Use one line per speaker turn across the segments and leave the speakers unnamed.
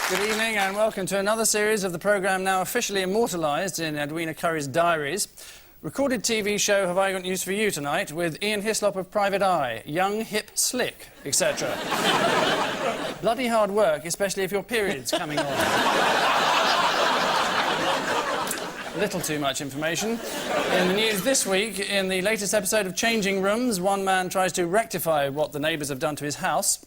Good evening and welcome to another series of the programme now officially immortalised in Edwina Curry's diaries. Recorded TV show Have I Got News For You tonight with Ian Hislop of Private Eye, young, hip, slick, etc. Bloody hard work, especially if your period's coming on. Little too much information. In the news this week, in the latest episode of Changing Rooms, one man tries to rectify what the neighbours have done to his house.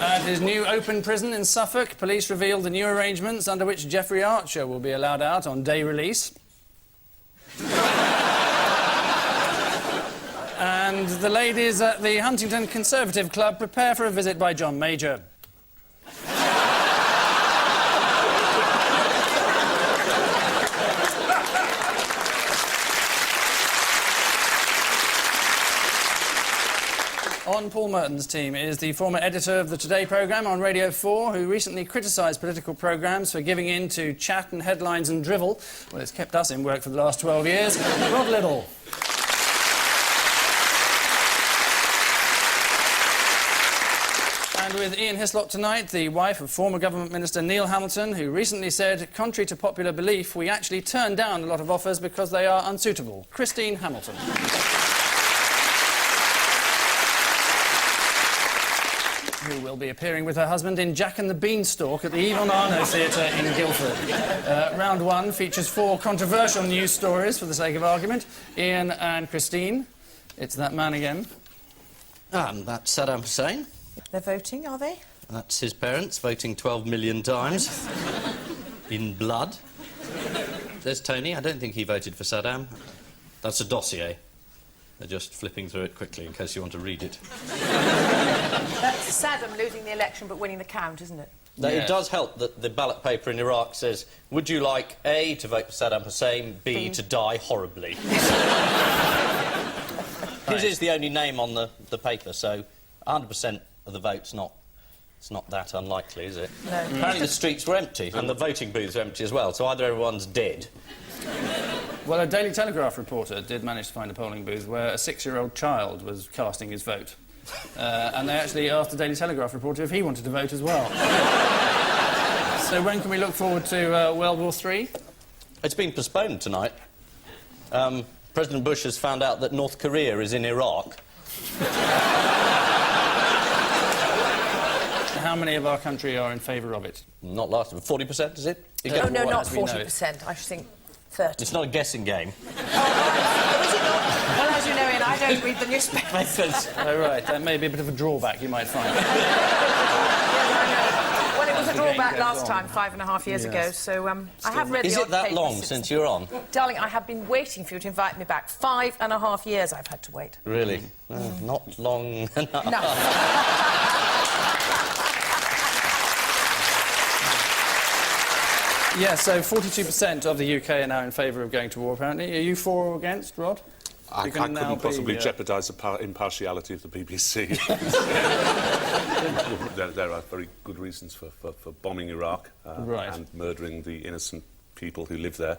At his new open prison in Suffolk, police revealed the new arrangements under which Jeffrey Archer will be allowed out on day release. And the ladies at the Huntington Conservative Club prepare for a visit by John Major. On Paul Merton's team is the former editor of the Today programme on Radio 4, who recently criticised political programmes for giving in to chat and headlines and drivel. Well, it's kept us in work for the last 12 years. Rod Liddle. And with Ian Hislop tonight, the wife of former Government Minister Neil Hamilton, who recently said, contrary to popular belief, we actually turn down a lot of offers because they are unsuitable. Christine Hamilton. Who will be appearing with her husband in Jack and the Beanstalk at the Yvonne Arnaud Theatre in Guildford. Round one features 4 controversial news stories for the sake of argument. Ian and Christine. It's that man again.
That's Saddam Hussein.
They're voting, are they?
That's his parents, voting 12 million times. In blood. There's Tony. I don't think he voted for Saddam. That's a dossier. They're just flipping through it quickly in case you want to read it.
That's Saddam losing the election but winning the count, isn't it?
Now, it does help that the ballot paper in Iraq says, would you like A, to vote for Saddam Hussein, B, to die horribly? His is the only name on the paper, so 100% of the vote's not... It's not that unlikely, is it?
No.
Apparently the streets were empty, and the voting booths were empty as well, so either everyone's dead...
Well, a Daily Telegraph reporter did manage to find a polling booth where a 6-year-old child was casting his vote. And they actually asked the Daily Telegraph reporter if he wanted to vote as well. So when can we look forward to World War III?
It's been postponed tonight. President Bush has found out that North Korea is in Iraq.
How many of our country are in favour of it?
Not last, 40%, is it?
Oh, no, not 40%. I think 30.
It's not a guessing game.
Well, as you know, Ian, I don't read the newspapers.
Oh, right. That may be a bit of a drawback, you might find.
Well, it was a drawback last time, 5.5 years ago, so I have read the
Is
odd
it that
papers
long since you're on?
Darling, I have been waiting for you to invite me back. 5.5 years I've had to wait.
Really? Not long enough.
No.
Yeah, so 42% of the UK are now in favour of going to war, apparently. Are you for or against, Rod?
I couldn't possibly jeopardise the impartiality of the BBC. there are very good reasons for bombing Iraq and murdering the innocent people who live there.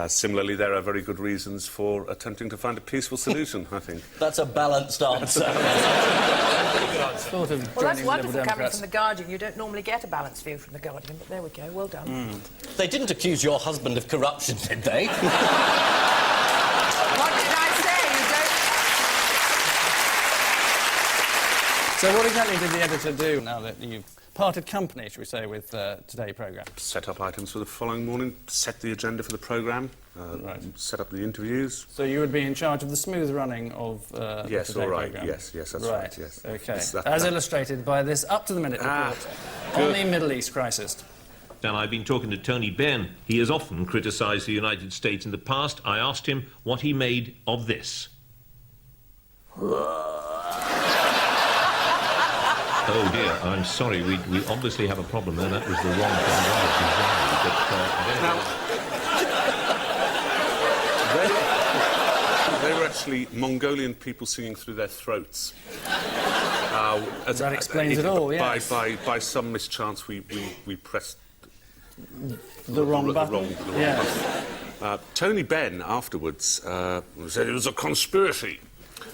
Similarly, there are very good reasons for attempting to find a peaceful solution, I think.
That's a balanced answer.
Well, that's wonderful coming from The Guardian. You don't normally get a balanced view from The Guardian, but there we go. Well done.
They didn't accuse your husband of corruption, did they?
What did I say? You don't...
So what exactly did the editor do now that you've parted company, shall we say, with Today programme?
Set up items for the following morning, set the agenda for the programme, set up the interviews.
So you would be in charge of the smooth running of the Today programme?
Yes, that's right, yes.
OK. As illustrated by this up-to-the-minute report on the Middle East crisis.
And I've been talking to Tony Benn. He has often criticised the United States in the past. I asked him what he made of this. Oh dear, I'm sorry, we obviously have a problem there. That was the wrong thing.
They were actually Mongolian people singing through their throats.
That explains it all, yes.
By some mischance, we pressed
the wrong button.
Tony Benn afterwards said it was a conspiracy.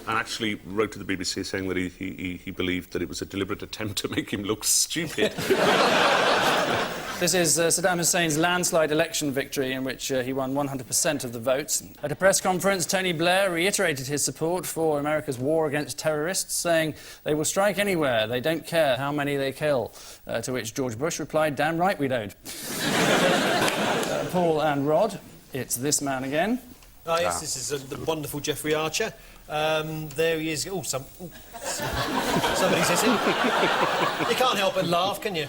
and actually wrote to the BBC saying that he believed that it was a deliberate attempt to make him look stupid.
This is Saddam Hussein's landslide election victory in which he won 100% of the votes. At a press conference, Tony Blair reiterated his support for America's war against terrorists, saying they will strike anywhere, they don't care how many they kill. To which George Bush replied, damn right we don't. Paul and Rod, it's this man again.
Oh, yes, this is the wonderful Jeffrey Archer. There he is. Somebody's hissing. You can't help but laugh, can you?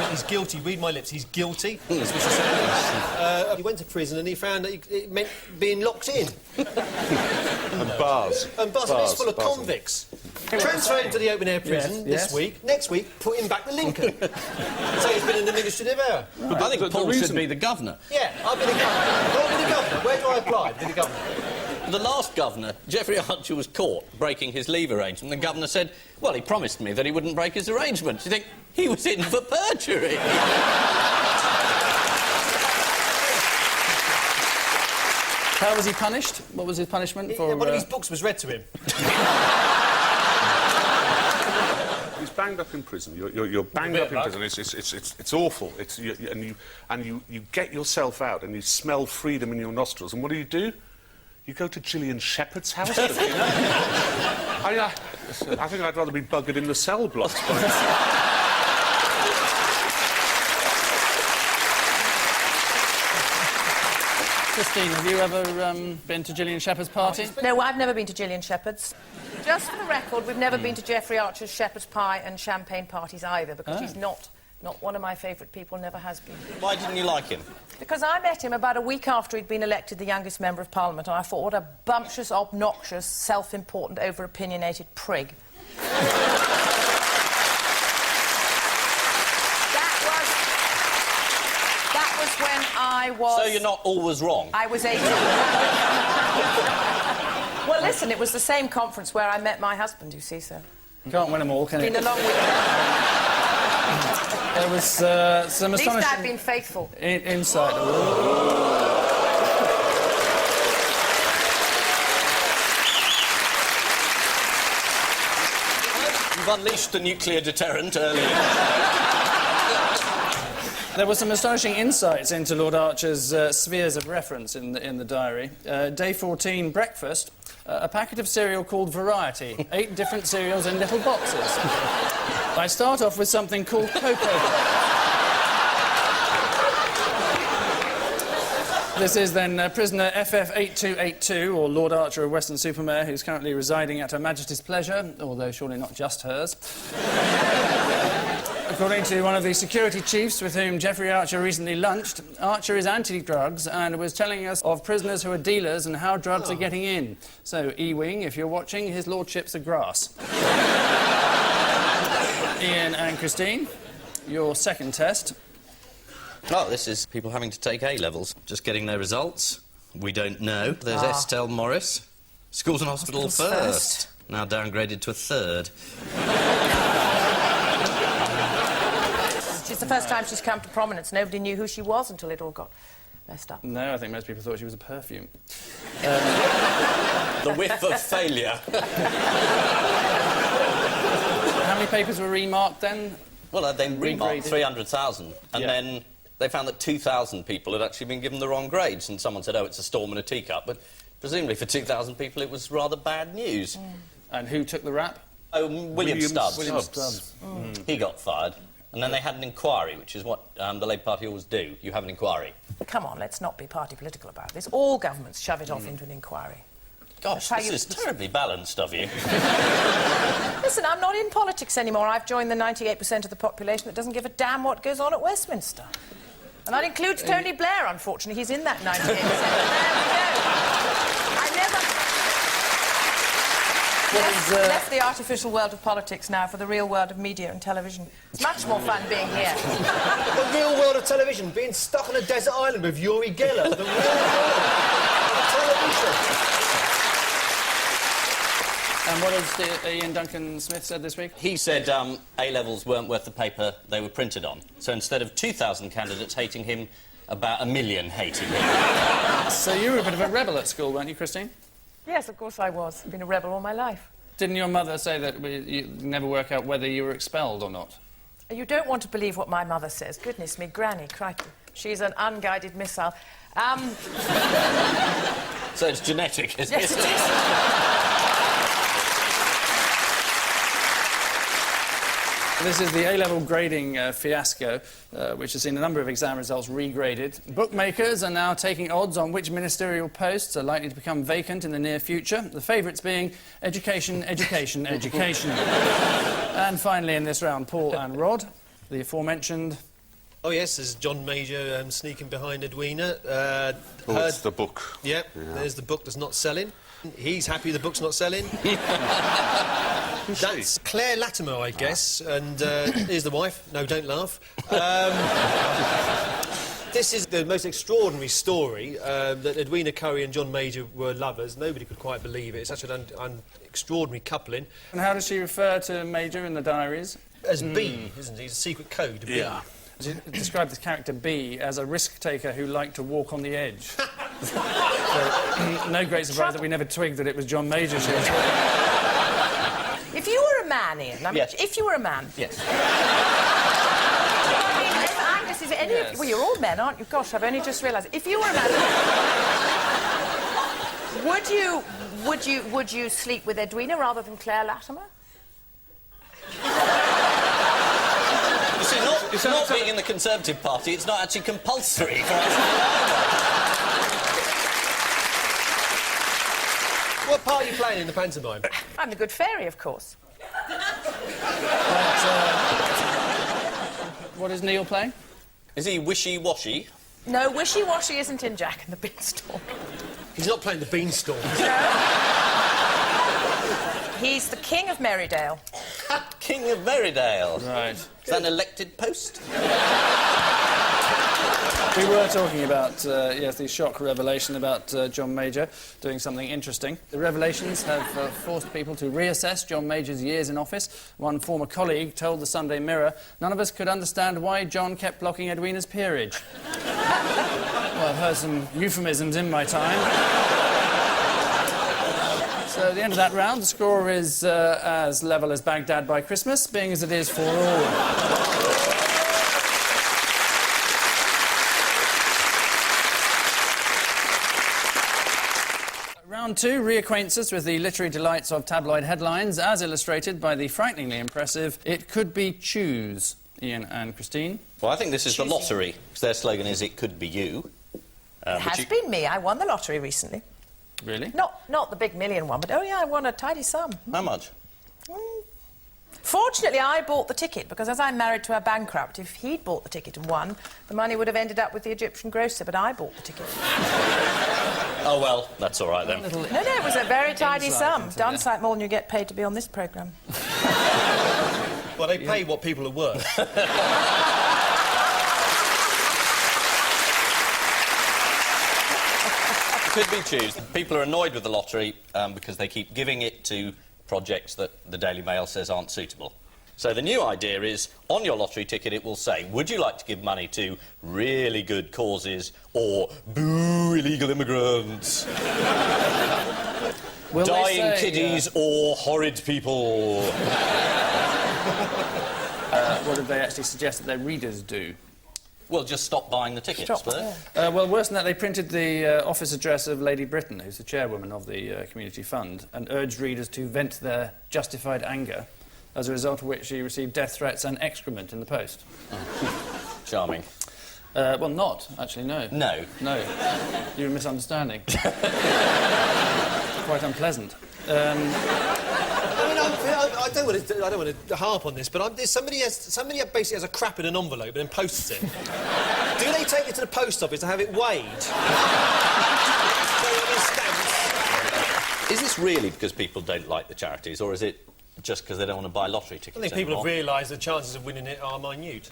He's guilty. Read my lips. He's guilty. That's what she said. He went to prison and he found that it meant being locked in.
And bars.
And bars. And it's full of convicts. Transfer him to the open-air prison this week. Next week, put him back to Lincoln. So he's been an administrative error.
Right. I think Paul should be the governor.
Yeah, I'll be the governor. I'll be the governor. Where do I apply to be the governor?
The last governor, Jeffrey Archer, was caught breaking his leave arrangement. The governor said, well, he promised me that he wouldn't break his arrangement. You think he was in for perjury?
How was he punished? What was his punishment for...
One of his books was read to him.
He's banged up in prison. You're banged up in prison. It's awful. And you get yourself out and you smell freedom in your nostrils. And what do? You go to Gillian Shepherd's house for dinner? I think I'd rather be buggered in the cell blocks.
Christine, have you ever been to Gillian Shepherd's party?
No, I've never been to Gillian Shepherd's. Just for the record, we've never been to Jeffrey Archer's shepherd's pie and champagne parties either, because he's not one of my favourite people, never has been.
Why didn't you like him?
Because I met him about a week after he'd been elected the youngest Member of Parliament, and I thought, what a bumptious, obnoxious, self-important, over-opinionated prig. That was when I was...
So you're not always wrong?
I was 18. Well, listen, it was the same conference where I met my husband, you see, so...
You can't win them all, can you?
It's been a long week.
There was some astonishing...
At least I've been faithful.
Insight.
You've unleashed the nuclear deterrent earlier.
There were some astonishing insights into Lord Archer's spheres of reference in the diary. Day 14, breakfast. A packet of cereal called Variety. 8 different cereals in little boxes. I start off with something called Cocoa. This is then prisoner FF8282, or Lord Archer of Weston-super-Mare, who's currently residing at Her Majesty's pleasure, although surely not just hers. According to one of the security chiefs with whom Jeffrey Archer recently lunched, Archer is anti-drugs and was telling us of prisoners who are dealers and how drugs are getting in. So, E-Wing, if you're watching, his lordship's a grass. Ian and Christine, your second test.
Oh, this is people having to take A-levels, just getting their results. We don't know. There's Estelle Morris. Schools and hospitals first. Now downgraded to a 3rd.
It's the first time she's come to prominence. Nobody knew who she was until it all got messed up.
No, I think most people thought she was a perfume.
The whiff of failure.
How many papers were remarked then?
Well, they remarked 300,000, and then they found that 2,000 people had actually been given the wrong grades, and someone said, oh, it's a storm in a teacup, but presumably for 2,000 people it was rather bad news.
And who took the rap?
Oh, William Stubbs.
William Stubbs.
He got fired. And then they had an inquiry, which is what the Labour Party always do. You have an inquiry.
Come on, let's not be party political about this. All governments shove it off into an inquiry.
Gosh, this is terribly balanced of you.
Listen, I'm not in politics anymore. I've joined the 98% of the population that doesn't give a damn what goes on at Westminster. And that includes Tony Blair, unfortunately. He's in that 98%. There we go. I left the artificial world of politics now for the real world of media and television. It's much more fun being here.
The real world of television, being stuck on a desert island with Yuri Geller. The real world of television.
And what has Ian Duncan Smith said this week?
He said A-levels weren't worth the paper they were printed on. So instead of 2,000 candidates hating him, about 1 million hated him.
So you were a bit of a rebel at school, weren't you, Christine?
Yes, of course I was. I've been a rebel all my life.
Didn't your mother say that you never work out whether you were expelled or not?
You don't want to believe what my mother says. Goodness me, Granny, crikey. She's an unguided missile.
So it's genetic, isn't
Yes,
it?
it is.
This is the A-level grading fiasco, which has seen a number of exam results regraded. Bookmakers are now taking odds on which ministerial posts are likely to become vacant in the near future, the favourites being education, education, education. And finally in this round, Paul and Rod, the aforementioned...
Oh, yes, there's John Major sneaking behind Edwina.
It's the book.
Yep, there's the book that's not selling. He's happy the book's not selling. That's Claire Latimer, I guess, and here's the wife. No, don't laugh. This is the most extraordinary story, that Edwina Curry and John Major were lovers. Nobody could quite believe it. It's such an extraordinary coupling.
And how does she refer to Major in the diaries?
As B, isn't he? It's a secret code, B.
Yeah.
She described this character B as a risk-taker who liked to walk on the edge. So, no great surprise that we never twigged that it was John Major she was talking about.
If you were a man, Ian, I mean,
Yes.
if you were a man...
Yes.
I mean, if Angus is any of... Well, you're all men, aren't you? Gosh, I've only just realised. If you were a man... would you sleep with Edwina rather than Claire Latimer?
You see, not being in the Conservative Party, it's not actually compulsory for us.
What part are you playing in the pantomime?
I'm the good fairy, of course.
What is Neil playing?
Is he wishy-washy?
No, wishy-washy isn't in Jack and the Beanstalk.
He's not playing the Beanstalk.
He's the King of Merrydale.
King of Merrydale.
Right.
Is that an elected post?
We were talking about, yes, the shock revelation about John Major doing something interesting. The revelations have forced people to reassess John Major's years in office. One former colleague told the Sunday Mirror, "None of us could understand why John kept blocking Edwina's peerage." Well, I've heard some euphemisms in my time. So at the end of that round, the score is as level as Baghdad by Christmas, being as it is for all. Round two reacquaints us with the literary delights of tabloid headlines, as illustrated by the frighteningly impressive "It Could Be Choose." Ian and Christine.
Well, I think this is the lottery, because their slogan is "It could be you."
It has been me. I won the lottery recently.
Really?
Not the big million one, but oh yeah, I won a tidy sum.
How much?
Fortunately, I bought the ticket, because as I'm married to a bankrupt, if he'd bought the ticket and won, the money would have ended up with the Egyptian grocer, but I bought the ticket.
Oh, well, that's all right, then.
No, it was a very tidy sum. Done sight more than you get paid to be on this programme.
Well, they pay what people are worth.
Could be choose. People are annoyed with the lottery because they keep giving it to projects that the Daily Mail says aren't suitable. So the new idea is, on your lottery ticket it will say, would you like to give money to really good causes or boo illegal immigrants, dying kiddies or horrid people?
What did they actually suggest that their readers do?
Well, just stop buying the tickets.
Well, worse than that, they printed the office address of Lady Britain, who's the chairwoman of the Community Fund, and urged readers to vent their justified anger, as a result of which she received death threats and excrement in the post.
Oh. Charming.
Well, not, actually, no.
No.
No. You're misunderstanding. Quite unpleasant.
I don't want to harp on this, but somebody basically has a crap in an envelope and then posts it. Do they take it to the post office to have it weighed?
Is this really because people don't like the charities, or is it just because they don't want to buy lottery tickets
I think people have
anymore?
realised the chances of winning it are minute.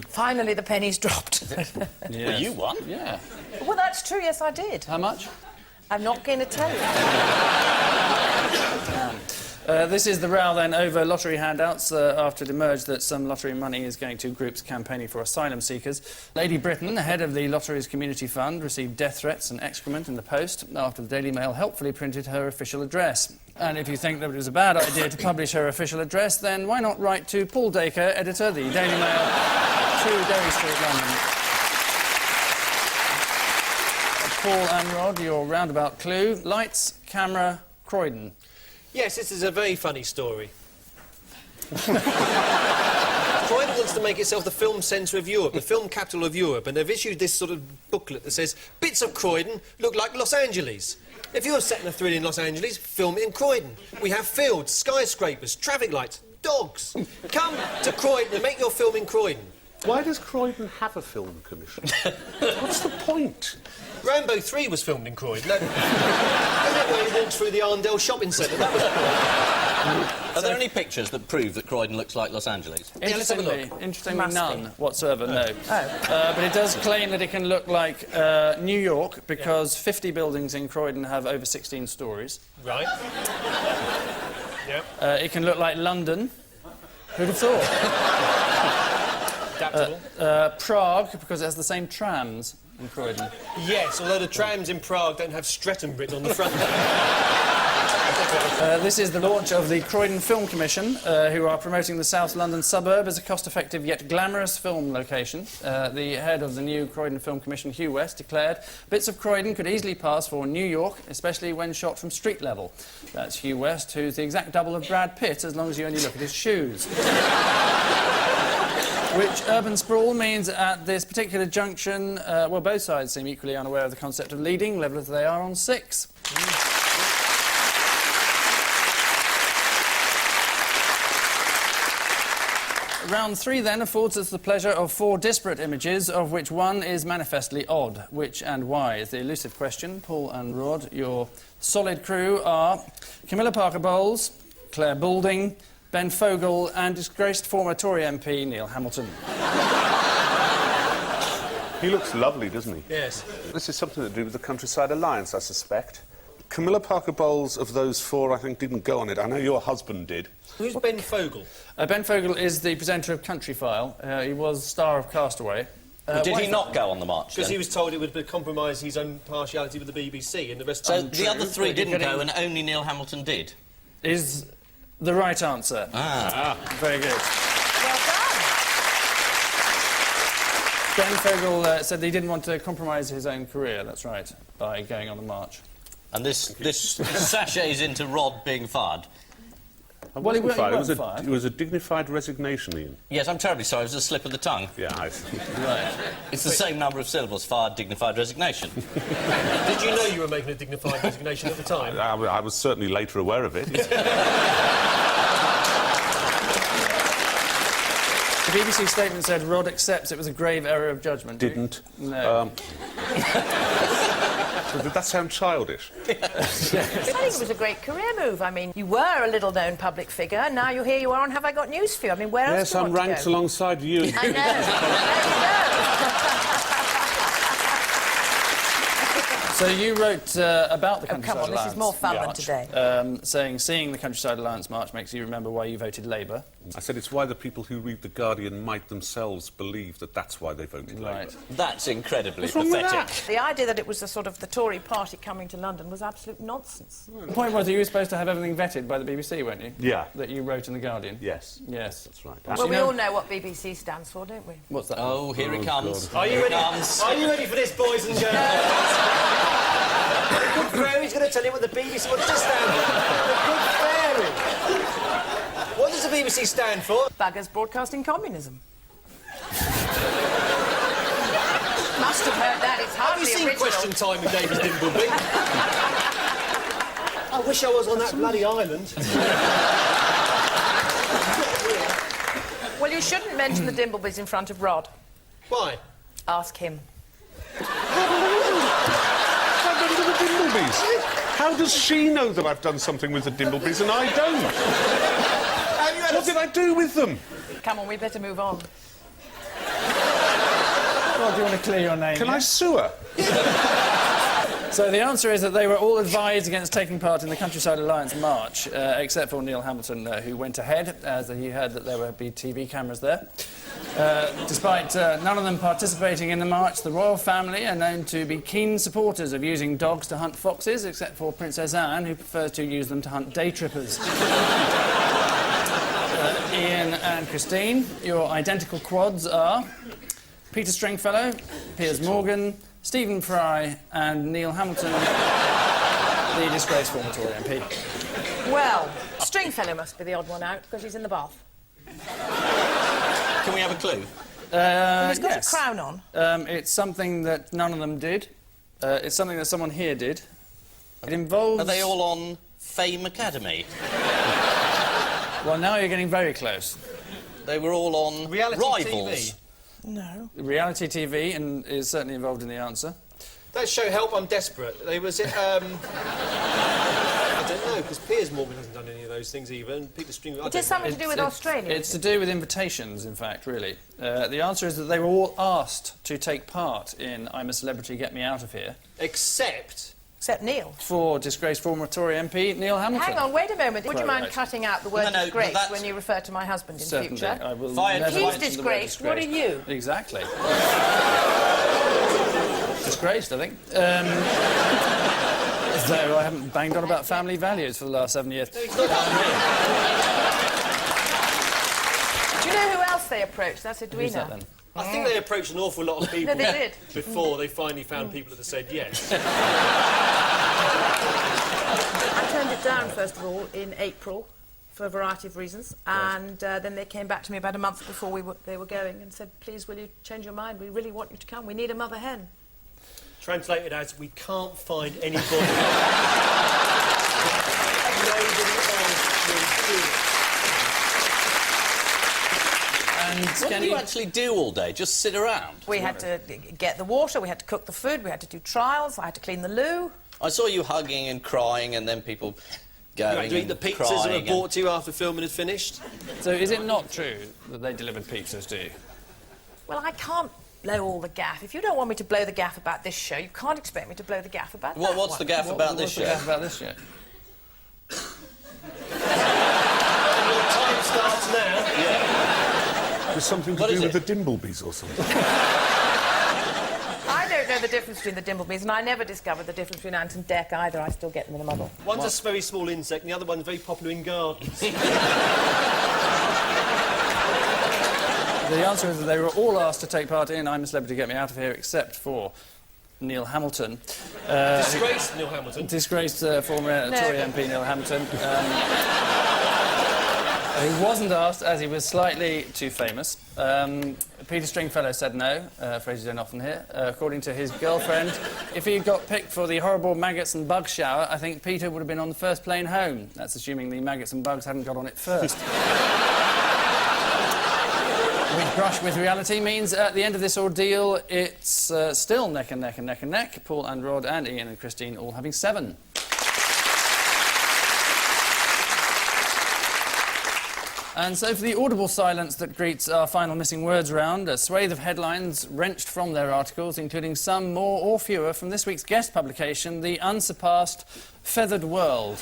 Finally, the pennies dropped.
Yes.
Well, you won.
Yeah.
Well, that's true, yes, I did.
How much?
I'm not going to tell you.
This is the row then over lottery handouts after it emerged that some lottery money is going to groups campaigning for asylum seekers. Lady Britain, the head of the Lotteries Community Fund, received death threats and excrement in the post after the Daily Mail helpfully printed her official address. And if you think that it was a bad idea to publish her official address, then why not write to Paul Dacre, editor, the Daily Mail, 2 Derry Street, London. Paul and Rod, your roundabout clue. Lights, camera, Croydon.
Yes, this is a very funny story. Croydon wants to make itself the film centre of Europe, the film capital of Europe, and they've issued this sort of booklet that says, bits of Croydon look like Los Angeles. If you're setting a thrill in Los Angeles, film it in Croydon. We have fields, skyscrapers, traffic lights, dogs. Come to Croydon and make your film in Croydon.
Why does Croydon have a film commission? What's the point?
Rambo 3 was filmed in Croydon. Isn't it where he walks through the Arndale shopping centre? That was Croydon.
Are there any pictures that prove that Croydon looks like Los Angeles?
let's have a look.
Interestingly,
Must
none
be.
whatsoever, no.
Oh.
But it does claim that it can look like New York because 50 buildings in Croydon have over 16 stories.
Right. Yep.
It can look like London. Who'd have thought?
Adaptable.
Prague because it has the same trams in Croydon.
Yes, although the trams in Prague don't have Streatham written on the front.
This is the launch of the Croydon Film Commission, who are promoting the South London suburb as a cost-effective yet glamorous film location. The head of the new Croydon Film Commission, Hugh West, declared bits of Croydon could easily pass for New York, especially when shot from street level. That's Hugh West, who's the exact double of Brad Pitt, as long as you only look at his shoes. Which urban sprawl means at this particular junction, well, both sides seem equally unaware of the concept of leading, level as they are on 6. Round 3, then, affords us the pleasure of 4 disparate images, of which one is manifestly odd. Which and why is the elusive question. Paul and Rod, your solid crew are Camilla Parker Bowles, Claire Balding, Ben Fogle and disgraced former Tory MP Neil Hamilton.
He looks lovely, doesn't he?
Yes.
This is something to do with the Countryside Alliance, I suspect. Camilla Parker Bowles, of those 4, I think, didn't go on it. I know your husband did.
Who's Ben Fogle?
Ben Fogle is the presenter of Countryfile. He was star of Castaway.
Did
why
he
is
not go on the march,
Because
then?
he was told it would compromise his own partiality with the BBC and the rest
So
of
the other 3 didn't
getting-
go and only Neil Hamilton did?
Is the right answer. Very good.
Well done.
Ben Fogle said that he didn't want to compromise his own career, that's right, by going on the march.
And this sashays into Rod being fired?
Well, he
Fired.
wasn't fired.
It was a dignified resignation, Ian.
Yes, I'm terribly sorry, it was a slip of the tongue.
Yeah,
Right.
It's the same number of syllables, fired, dignified resignation.
Did you know you were making a dignified resignation at the time?
I was certainly later aware of it.
The BBC statement said Rod accepts it was a grave error of judgment.
Didn't.
No.
Did that sound childish?
I think it was a great career move. I mean, you were a little-known public figure, and now here you are on Have I Got News for You? I mean, where else
Yes,
do you
I'm
want to
ranked
go?
alongside you.
I know.
So you wrote about the
Oh,
Countryside
come on, this
Alliance
is more fun than
march,
today.
saying seeing the Countryside Alliance march makes you remember why you voted Labour.
I said it's why the people who read The Guardian might themselves believe that that's why they voted Labour.
Right.
That's incredibly
What's wrong with
pathetic.
The idea that it was the sort of the Tory party coming to London was absolute nonsense.
The point was that you were supposed to have everything vetted by the BBC, weren't you?
Yeah.
That you wrote in The Guardian.
Yes.
Yes.
That's right.
Well, we all know what BBC stands for, don't we?
What's that?
Oh, here it comes.
Are you
Here it
ready?
comes.
Are you ready for this, boys and girls? The Good Fairy, he's going to tell you what the BBC... What does it stand for? The Good Fairy. What does the BBC stand for?
Buggers broadcasting communism. Must have heard that. It's
Have
hardly
you seen
original.
Question Time with David Dimbleby? I wish I was on that bloody island.
Well, you shouldn't mention the Dimblebys in front of Rod.
Why?
Ask him.
How does she know that I've done something with the Dimblebys and I don't? What did I do with them?
Come on, we better move on.
Well, do you want to clear your name?
Can I sue her?
So the answer is that they were all advised against taking part in the Countryside Alliance March, except for Neil Hamilton, who went ahead, as he heard that there would be TV cameras there. Despite none of them participating in the march, the royal family are known to be keen supporters of using dogs to hunt foxes, except for Princess Anne, who prefers to use them to hunt day trippers. Ian and Christine, your identical quads are Peter Stringfellow, Piers Morgan, Stephen Fry and Neil Hamilton, the disgraced former Tory MP.
Well, Stringfellow must be the odd one out, because he's in the bath.
Can we have a clue?
He's got
yes.
a crown on.
It's something that none of them did. It's something that someone here did. It involves...
Are they all on Fame Academy?
Well, now you're getting very close.
They were all on
Reality
Rivals.
TV.
No.
Reality TV is certainly involved in the answer.
That show Help, I'm Desperate. Was it, I don't know, because Piers Morgan hasn't done any of those things either, and Peter Stringfellow...
It is something to do with Australia.
It's to do with invitations, in fact, really. The answer is that they were all asked to take part in I'm a Celebrity, Get Me Out of Here.
Except
Neil.
For disgraced former Tory MP Neil Hamilton.
Hang on, wait a moment. Would you mind
Right.
cutting out the word
No,
disgrace
that's-
when you refer to my husband in
Certainly,
future?
I will
Fire-
never
He's
mention the word
disgraced. What are you?
Exactly. Disgraced, I think. Though I haven't banged on about family values for the last 7 years.
Do you know who else they approached? That's
Who's that,
Edwina.
then?
I think they approached an awful lot of people
No, they did.
before they finally found people that said yes.
I turned it down, first of all, in April, for a variety of reasons, and then they came back to me about a month before they were going and said, please, will you change your mind? We really want you to come. We need a mother hen.
Translated as, we can't find anybody. Nobody else will do it.
And
What
can
do you actually do all day? Just sit around?
We had to get the water, we had to cook the food, we had to do trials, I had to clean the loo.
I saw you hugging and crying and then people going
You had to eat the
and
pizzas that were
crying
brought to you after filming had finished.
So is it not true that they delivered pizzas to you?
Well, I can't blow all the gaff. If you don't want me to blow the gaff about this show, you can't expect me to blow the gaff about that
What's
one.
the gaff about this
What's the
show?
gaff about this show?
Your time starts now.
There's something to
What
do
is
with
it?
the Dimblebees or something.
I don't know the difference between the Dimblebees, and I never discovered the difference between ant and deck either. I still get them in a muddle.
One's a very small insect, and the other one's very popular in gardens.
The answer is that they were all asked to take part in I'm a Celebrity, Get Me Out of Here, except for Neil Hamilton.
Disgraced Neil Hamilton.
Disgraced former
No.
Tory MP Neil Hamilton. He wasn't asked, as he was slightly too famous. Peter Stringfellow said no, a phrase you don't often hear. According to his girlfriend, if he got picked for the horrible maggots and bug shower, I think Peter would have been on the first plane home. That's assuming the maggots and bugs hadn't got on it first. Which brush with reality means at the end of this ordeal, it's still neck and neck and neck and neck. Paul and Rod and Ian and Christine all having 7. And so for the audible silence that greets our final missing words round, a swathe of headlines wrenched from their articles, including some more or fewer from this week's guest publication, The Unsurpassed Feathered World.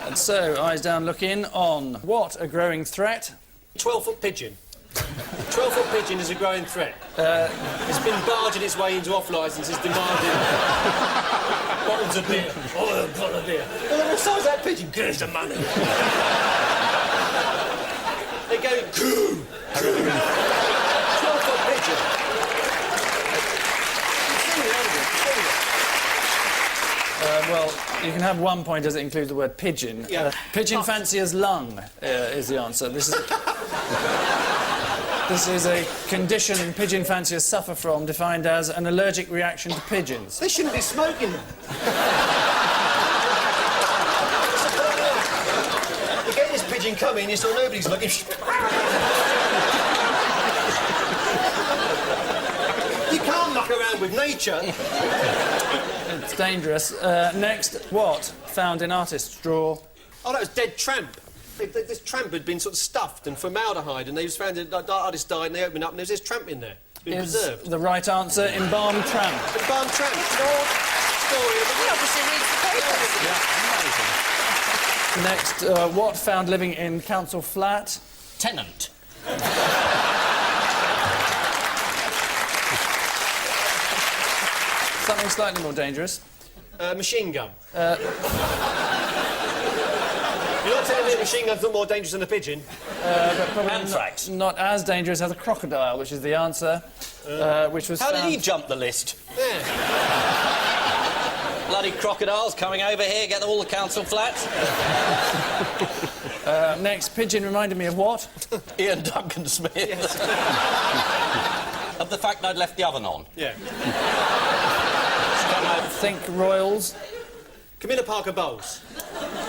And so, eyes down, look in on what a growing threat.
12-foot pigeon. 12-foot pigeon is a growing threat. It's been barging its way into off licences, demanding bottles of beer. Oh, a bottle of beer. Well, what size is that pigeon? Here's the money. They go, coo. 12-foot pigeon.
Well, you can have 1 point as it includes the word pigeon.
Yeah.
Pigeon fancier's lung is the answer. This is a condition pigeon fanciers suffer from, defined as an allergic reaction to pigeons.
They shouldn't be smoking them. You get this pigeon coming, you saw nobody's looking. You can't muck around with nature.
It's dangerous. Next, what? Found in artist's drawer.
Oh, that was dead tramp. This tramp had been sort of stuffed and formaldehyde, and they just found it. The artist died, and they opened up, and there was this tramp in there. Been
is
preserved.
the right answer. Embalmed tramp.
Embalmed tramp. Story of the
He obviously reads the papers.
Next, what found living in council flat?
Tenant.
Something slightly more dangerous.
Machine gun. You're not telling me a machine gun's not more dangerous than a pigeon?
But probably
Anthrax.
not as dangerous as a crocodile, which is the answer. Which was
How did
found...
he jump the list?
Yeah.
Bloody crocodiles coming over here, get all the council flats.
Next, pigeon reminded me of what?
Ian Duncan Smith.
Yes.
Of the fact I'd left the oven on.
Yeah.
Think royals.
Camilla Parker Bowles.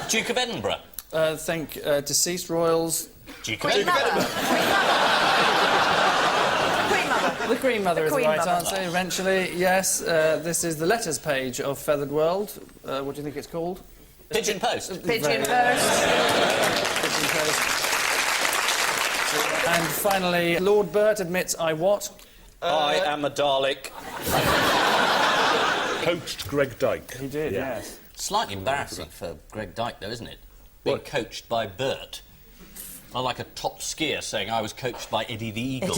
Duke of Edinburgh.
Think deceased royals.
Duke of
Queen
Edinburgh.
Mother. Queen Mother.
The Queen Mother is the
Queen
right
Mother.
answer, eventually. Yes, this is the letters page of Feathered World. What do you think it's called?
Pigeon Post.
Pigeon Post.
Pigeon Post. And finally, Lord Burt admits I what?
I am a Dalek.
Coached Greg Dyke.
He did,
Yeah.
yes.
Slightly embarrassing for Greg Dyke, though, isn't it? Being coached by Bert. I like a top skier saying I was coached by Eddie the Eagle.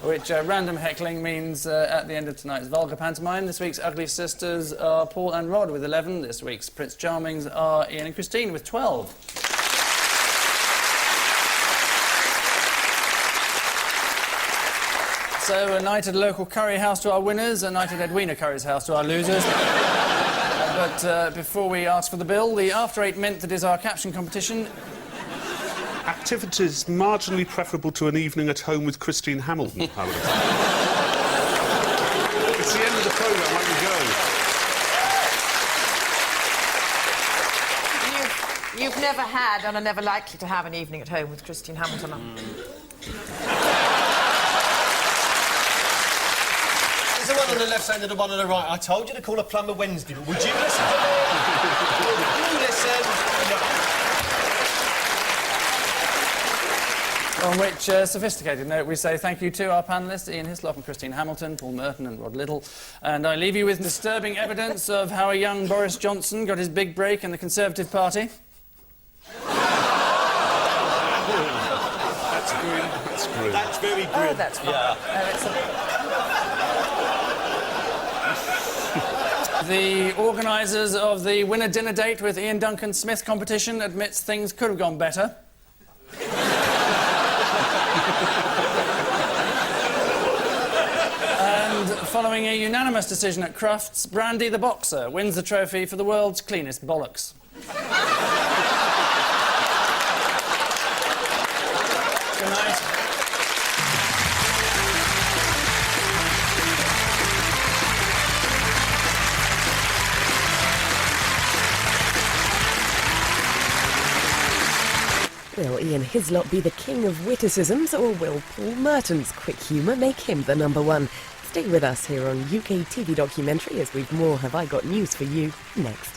Which random heckling means at the end of tonight's vulgar pantomime, this week's Ugly Sisters are Paul and Rod with 11. This week's Prince Charmings are Ian and Christine with 12. So a night at a local curry house to our winners, a night at Edwina Curry's house to our losers. But before we ask for the bill, the After Eight Mint that is our caption competition.
Activities marginally preferable to an evening at home with Christine Hamilton, I would have thought. It's the end of the programme, I can go.
You've never had and are never likely to have an evening at home with Christine Hamilton.
There's the one on the left side and the one on the right. I told you to call a plumber Wednesday, but would you listen to me? Would you listen? No.
On which sophisticated note we say thank you to our panellists, Ian Hislop and Christine Hamilton, Paul Merton and Rod Liddle. And I leave you with disturbing evidence of how a young Boris Johnson got his big break in the Conservative Party.
That's grim. That's grim.
That's very grim.
Oh, that's fine.
The organisers of the winner dinner date with Ian Duncan Smith competition admits things could have gone better. And following a unanimous decision at Crufts, Brandy the boxer wins the trophy for the world's cleanest bollocks. Good night.
Will Ian Hislop be the king of witticisms, or will Paul Merton's quick humour make him the number one? Stay with us here on UK TV Documentary as we've more Have I Got News for You next.